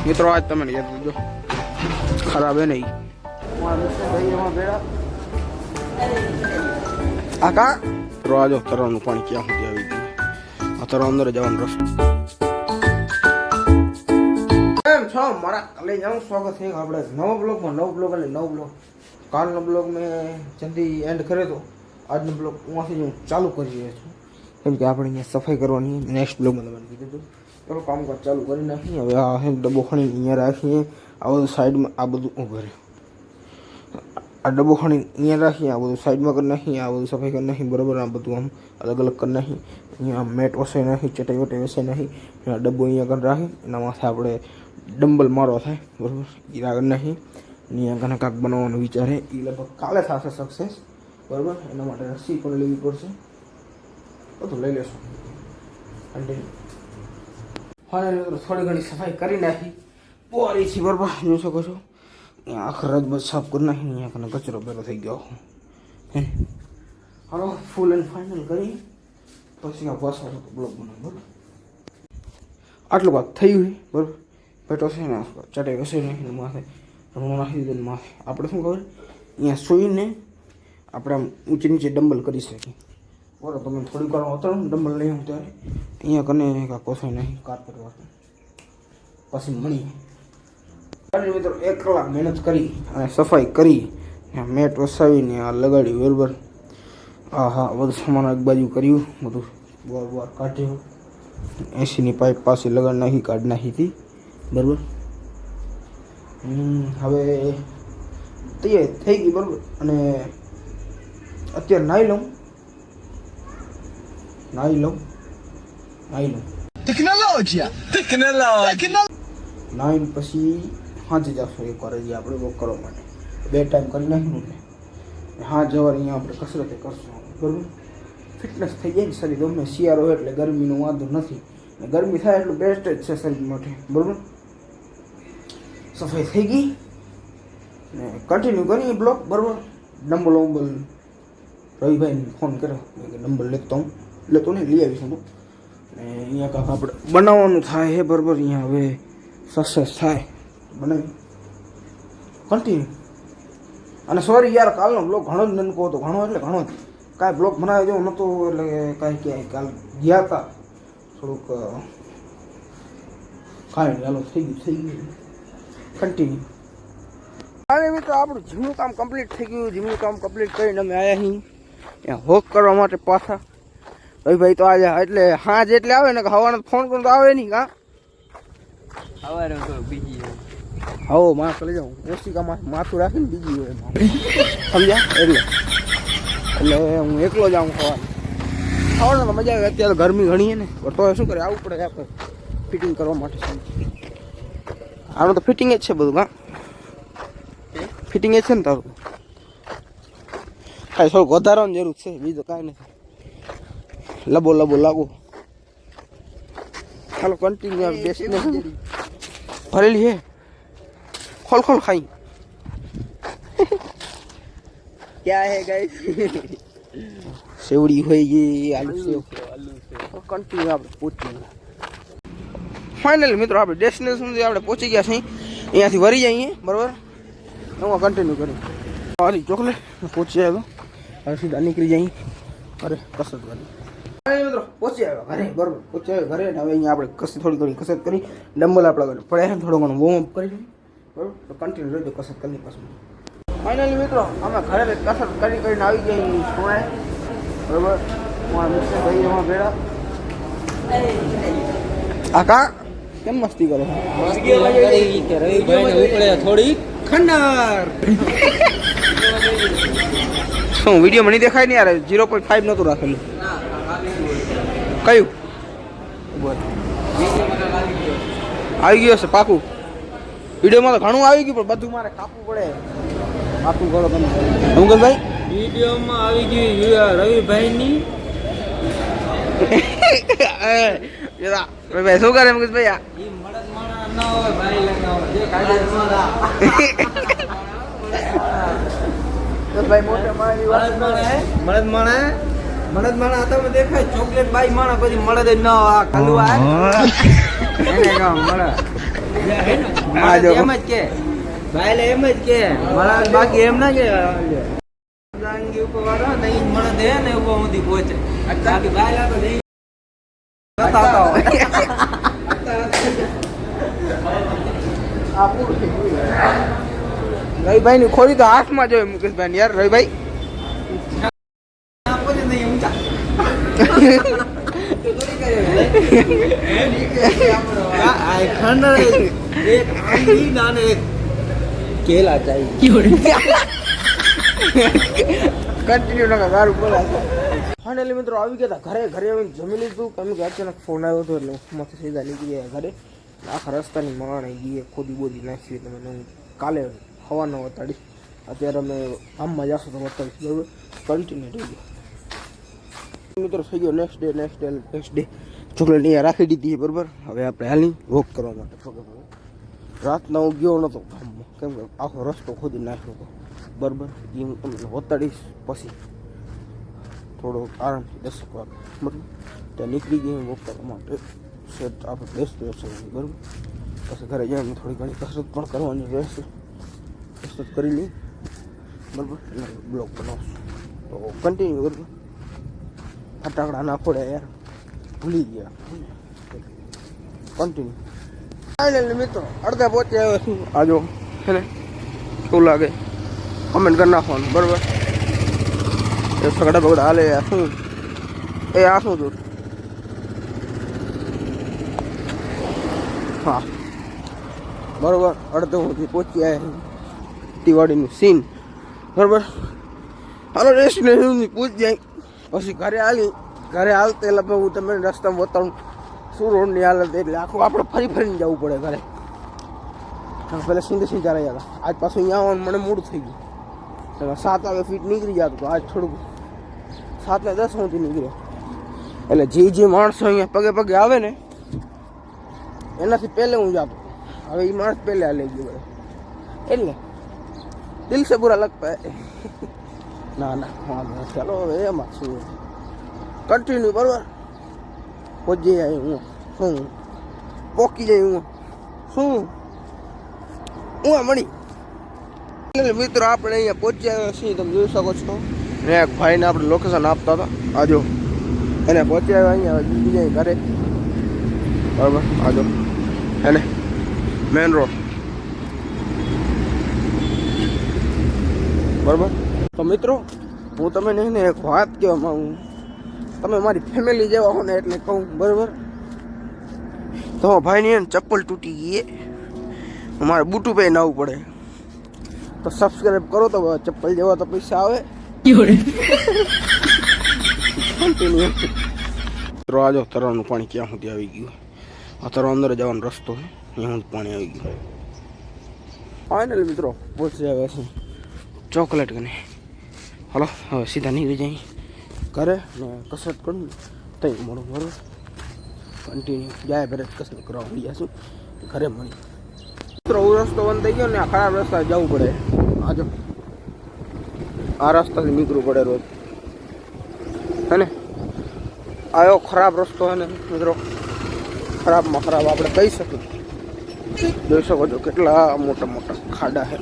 મિત્રો આજ તમને યાદ જો ખરાબ હે નહીં આકા રોજો તરવાનું પાણી ક્યાં સુધી આવી ગયું આ તરવા અંદર જવાનો રસ્તો એમ છો મારા કલે જાઉં સ્વાગત છે આપણે નવો બ્લોગ એટલે નવો બ્લોગ કાલનો બ્લોગ મેં જલ્દી એન્ડ કર્યો તો આજનો બ્લોગ હું ચાલુ કરી રહ્યો છું કેમ કે આપણે અહીંયા સફાઈ કરવાની નેક્સ્ટ બ્લોગમાં તમને કીધું હતું ચલો કામકાજ ચાલુ કરી નાખીએ હવે આ ડબ્બો ખણી અહીંયા રાખીએ આ બધું સાઈડમાં આ બધું ઊભું રહે આ ડબ્બો ખણી અહીંયા રાખીએ આ બધું સાઈડમાં કરી નાખીએ આ બધું સફાઈ કરી નાખીએ બરાબર આ બધું આમ અલગ અલગ કરી નાખીએ અહીંયા મેટ વસાઈ નાખી ચટાઈ વટાઈ વસાઈ નાખી આ ડબ્બો અહીંયા કરી રાખી એના માથે આપણે ડમ્બલ મારો થાય બરાબર એ કરી નાખીએ અહીંયા કને કાંક બનાવવાનો વિચાર છે એ લગભગ કાલે થશે સક્સેસ બરાબર એના માટે રસી પણ લેવી પડશે બધું લઈ લેશું કન્ટિન્યુ હા થોડી ઘણી સફાઈ કરી નાખી પોરીથી બરાબર જોઈ શકો છો અહીંયા આખર રાત બસ સાફ કરી નાખી અહીંયા કને કચરો પેલો થઈ ગયો હે હાલો ફૂલ એન્ડ ફાઇનલ કરી પછી આ પાછો બ્લોગ બનાવ બરાબર આટલું વાત થયું છે બરાબર પેટો છે ને ચટાઈ વસાઈ નાખીને માથે રમણ નાખી દીધું માથે આપણે શું ખબર અહીંયા સૂઈને આપણે આમ ઊંચી નીચે ડમ્બલ કરી શકીએ બરાબર તમે થોડીક વાર ઉતરો ડમ્બલ લઈ આવું ત્યારે અહીંયા કને કાંઈ કોસાઈ નહીં કાર્પેટ વાળું પછી મળી મિત્રો 1 કલાક મહેનત કરી અને સફાઈ કરી મેટ વસાવીને આ લગાડ્યું બરાબર હા બધું સામાન એક બાજુ કર્યું બધું બોર કાઢ્યું એસીની પાઇપ પાસે લગાડી નાખી કાઢી નાખી હતી બરાબર હવે તૈયાર થઈ ગઈ બરાબર અને અત્યારે નાહી લઉં નાહીને પછી હાથે જશું એક વાર હજી આપણે વોક કરવા માટે 2 ટાઈમ કરી નાખ્યું ને હા જવાર અહીંયા આપણે કસરત કરશું બરાબર ફિટનેસ થઈ જાય ને શરીર ગમે શિયાળો હોય એટલે ગરમીનો વાંધો નથી ને ગરમી થાય એટલું બેસ્ટ જ છે શરીર માટે બરાબર સફાઈ થઈ ગઈ ને કન્ટિન્યુ કરીએ બ્લોગ બરાબર ડમ્બલ રવિભાઈને ફોન કર્યો કે ડમ્બલ લેતો નહીં લઈ આવીશું ને અહીંયા કાંક આપણે બનાવવાનું થાય હે બરાબર અહીંયા હવે સક્સેસ થાય બનાવી કન્ટિન્યુ અને સોરી યાર કાલનો બ્લોગ ઘણો જ નનકો હતો ઘણો એટલે ઘણો જ કાંઈ બ્લોગ બનાવ્યો જેવો નહોતો એટલે કાંઈ ક્યાંય કાલ ગયા હતા થોડુંક કાંઈ ચાલો થઈ ગયું કન્ટિન્યુ કાલે મિત્રો આપણું જીમનું કામ કમ્પ્લીટ થઈ ગયું જીમનું કામ કમ્પ્લીટ કરીને અમે આવ્યા અહીં ત્યાં વોક કરવા માટે પાછા ભાઈ તો આજે એટલે હાજ એટલે આવે ને હવાનો ફોન કરું તો આવે નહીં કાં બીજી હો માથું લઈ જાઉં ઓશિકામાં માથું રાખીને બીજી હોય સમજ્યા એટલે હું એકલો જાઉં ખાવાનું તો મજા આવે અત્યારે ગરમી ઘણી છે ને તો શું કરે આવવું પડે આપણે ફિટિંગ કરવા માટે આનું તો ફિટિંગ જ છે બધું કાં ફિટિંગ જ છે ને તારું કાંઈ થોડુંક વધારવાની જરૂર છે બીજું કાંઈ નથી લબો લાગુ ચાલો કન્ટિન્યુ ડેસ્ટિનેશન ભરેલી હે ખોલ ખાઈ ક્યાં હે ગાઈસ સેવડી હોય ગઈ આલુ સેવ કન્ટિન્યુ આપણે પહોંચી ફાઇનલી મિત્રો આપણે ડેસ્ટિનેશન સુધી આપણે પહોંચી ગયા છીએ અહીંયાથી વરી જઈએ બરાબર હું કન્ટિન્યુ કરી સારી ચોકલેટ પહોંચી આવ્યો હવે સીધા નીકળી જઈએ અરે કસરત કરી મિત્રો પહોંચી આવ્યો ઘરે બરાબર પહોંચી આવ્યો ઘરે ને હવે અહીંયા આપણે થોડી ઘણી કસરત કરી ડમ્બલ આપણા પડ્યા છે થોડું ઘણું વોર્મઅપ કરી બરાબર તો કન્ટિન્યુ રહેજો કસરત કરી પાછું ફાઇનલી મિત્રો અમે ઘરે કસરત કરીને આવી ગયા સોળે બરાબર મારા મિત્ર ભાઈ એમાં ભેળા આકા કેમ મસ્તી કરો થોડી ખંડાર શું વિડીયો મને દેખાય નહીં યાર 0.5 નહોતું રાખેલું કયું આવી ગયો છે પાકું વિડીયોમાં તો ઘણું આવી ગયું પણ બધું મારે કાપવું પડે કાપવું કરો તમે અંકલભાઈ વિડીયોમાં આવી ગયું રવિભાઈની ભાઈ શું કરે મુકેશભાઈ આ ભાઈ મોટા મળદ માણા તમે દેખાય ચોકલેટ બાઈ માણા પછી મળદ ન આ કલુઆ એને કામ મળે આ જો એમ જ કે ભાઈ એમ જ કે મારા બાકી એમ ના કે જાંગી ઉપર વાળો નહીં મને દે ને ઉપર સુધી પહોંચે બાકી ભાઈ તો નહીં રવિભાઈ ની ખોરી તો હાથમાં જોઈ મુકેશભાઈ યાર રવિભાઈ કેલા ચાઈ કન્ટિન્યુ ના ગારું બોલા ફાઇનલી મિત્રો આવી ગયા હતા ઘરે આવીને જમી લીધું કેમ કે અચાનક ફોન આવ્યો હતો એટલે માથે સીધા નીકળી ગયા ઘરે આખા રસ્તાની માણે ગઈએ ખોદી બોદી નાખી તમે હું કાલે હવાનો વતાડીશ અત્યારે અમે આમમાં જશો તો વતાડીશ બરાબર કન્ટિન્યુ થઈ ગયો મિત્રો થઈ ગયો નેક્સ્ટ ડે ચોકલેટ અહીંયા રાખી દીધી બરાબર હવે આપણે હાલી વોક કરવા માટે રાતના હું ગયો નહોતો ગામમાં કેમ કે આખો રસ્તો ખોદી નાખ્યો હતો બરાબર એ હું તમને વતાડીશ પછી થોડો આરામથી 10 વાગે બરાબર ત્યાં નીકળી ગઈ વોક કરવા માટે સેટ આપણે ડેસ્ટિનેશન બરાબર પછી ઘરે જઈને થોડી ઘણી કસરત પણ કરવાની રહેશે કસરત કરી લઈ બરાબર એટલે બ્લોગ બનાવશું તો કન્ટિન્યુ બરાબર ફટાકડા ના ફોડે યાર ભૂલી ગયા કન્ટિન્યુ ફાઇનલી મિત્રો અડધા પહોંચી આવ્યો છું આજો છે ને શું લાગે કમેન્ટ કરી નાખવાનું બરાબર એ સગડા બગડા હાલે શું એ આ શું જોર હા બરાબર અડધો સુધી પહોંચી આવ્યા દિવાળીનું સીન બરાબર હાલો ડેસ્ટિનેશન પૂછી જાય પછી ઘરે હાલતે લગભગ હું તમને રસ્તામાં બતાવું શું રોડની હાલત એટલે આખું આપણે ફરીને જવું પડે ઘરે પહેલાં સીધા રહ્યા હતા આજ પાછું અહીંયા આવવાનું મને મૂડ થઈ ગયું 7 વાગે ફીટ નીકળી જતું તો આજ થોડુંક 7 ને 10 સુધી નીકળ્યો એટલે જે માણસો અહીંયા પગે પગે આવે ને એનાથી પહેલે હું જતો હવે એ માણસ પહેલે લઈ ગયો એટલે દિલ સે બુરા લગતા ના વાંધો ચાલો હવે એમાં શું કન્ટિન્યુ બરાબર પહોંચી જાય હું શું પોકી જાય હું શું હું મળી મિત્રો આપણે અહીંયા પહોંચી આવ્યા છીએ તમે જોઈ શકો છો ને એક ભાઈને આપણે લોકેશન આપતા હતા આજો એને પહોંચી આવ્યા અહીંયા બીજા ઘરે બરાબર આજો એને મેન રોડ બરાબર તો મિત્રો હું તમને એને એક વાત કહેવા માંગુ તમે મારી ફેમિલી જેવા હો ને એટલે કહું બરાબર તો ભાઈની એને ચપ્પલ તૂટી ગઈ મારે બૂટું પે નાવું પડે તો સબસ્ક્રાઈબ કરો તો ચપ્પલ જેવા તો પૈસા આવે મિત્રો આજો તરવાનું પાણી ક્યાં સુધી આવી ગયું આ તરવા અંદર જવાનો રસ્તો અહીંયા સુધી પાણી આવી ગયું ફાઇનલ મિત્રો પહોંચી આવ્યા છે ચોકલેટ કને હલો હવે સીધા નીકળી જાય ઘરે ને કસરત કરું તઈ મળો બરાબર કન્ટિન્યુ જાય ઘરે કસરત કરવા મળી જશું ઘરે મળી મિત્રો રસ્તો બંધ થઈ ગયો ને આ ખરાબ રસ્તા જવું પડે આજો આ રસ્તાથી નીકળવું પડે રોજ હે ને આયો ખરાબ રસ્તો હે ને મિત્રો ખરાબમાં ખરાબ આપણે કહી શકીએ જોઈ શકો છો કેટલા મોટા મોટા ખાડા છે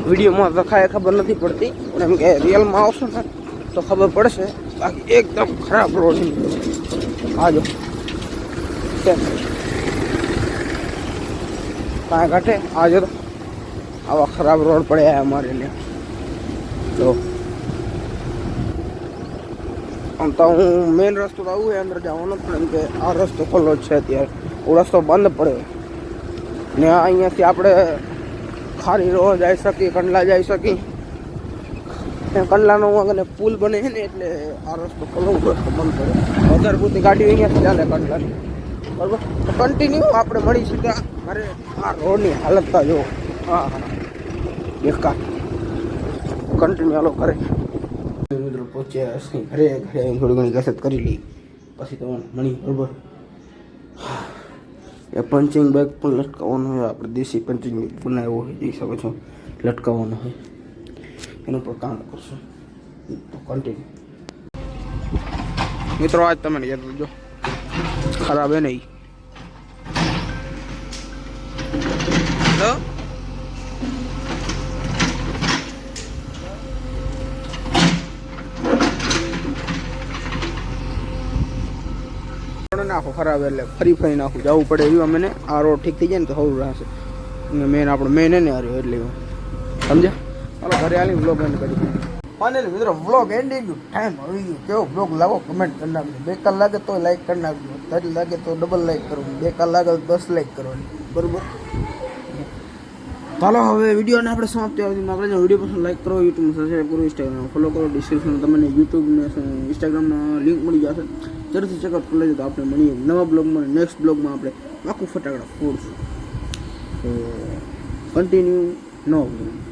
વિડીયોમાં દેખાય ખબર નથી પડતી પણ એમ કે રિયલમાં આવશો ને તો ખબર પડશે બાકી એકદમ ખરાબ રોડ આજો કાંઈ ઘટે આજો તો આવા ખરાબ રોડ પડ્યા અમારે ને તો આમ તો હું મેઇન રસ્તો તો આવું અંદર જવાનો પણ એમ કે આ રસ્તો ખુલ્લો જ છે અત્યારે એ રસ્તો બંધ પડ્યો ને અહીંયાથી આપણે ખારી રોડ જઈ શકીએ કંડલા જઈ શકીએ કંડલાનો અને પુલ બને છે ને એટલે આ રસ્તો ખુલ્લો રસ્તો બંધ પડ્યો વધારે પૂરતી ગાડી અહીંયાથી ચાલે કંડલાની બરાબર તો કન્ટિન્યુ આપણે મળી સીધા મારે આ રોડની હાલત તો જો હા બેકાર કન્ટિન્યુ હાલો ઘરે મિત્રો પહોંચ્યા ઘરે થોડી ઘણી કસરત કરી લઈ પછી તો મળી બરાબર એ પંચિંગ બેગ પણ લટકાવવાનો હોય આપણે દેશી પંચિંગ બેગ બનાવ્યો હોય જોઈ શકો છો લટકાવવાનો હોય એનું પર કામ કરશું તો કન્ટિન્યુ મિત્રો આજ તમે યાદ કરજો ખરાબ હે નહીં નાખો ખરાબ એટલે ફરી નાખું જવું પડે એવા મને આ રોડ ઠીક થઈ જાય ને તો સારું રહેશે અને મેન આપણો મેન એને હાર્યો એટલે સમજ્યા ચાલો ઘરે આવીને વ્લોગ એન્ડ કરી ફાઇનલી મિત્રો વ્લોગ એન્ડિંગ ટાઈમ આવી ગયો કેવો વ્લોગ લાવો કમેન્ટ કરી નાખજો 2 કલાક લાગે તો લાઈક કરી નાખજો 3 લાગે તો ડબલ લાઈક કરવાનું 2 કલાક લાગે તો 10 લાઈક કરવાની બરોબર ચાલો હવે વિડીયોને આપણે સમાપ્તિ આવી આપણે જો વિડીયો પસંદ લાઈક કરો યુટ્યુબમાં સબસ્ક્રાઈબ કરો ઇન્સ્ટાગ્રામ ફોલો કરો ડિસ્ક્રિપ્શનમાં તમને યુટ્યુબ ને ઇન્સ્ટાગ્રામમાં લિંક મળી જશે જરૂરથી ચેકઆઉટ કરી લેજો તો આપણે મળીએ નવા બ્લોગમાં નેક્સ્ટ બ્લોગમાં આપણે આખું ફટાકડા ફોડશું તો કન્ટિન્યુ નવો બ્લોગ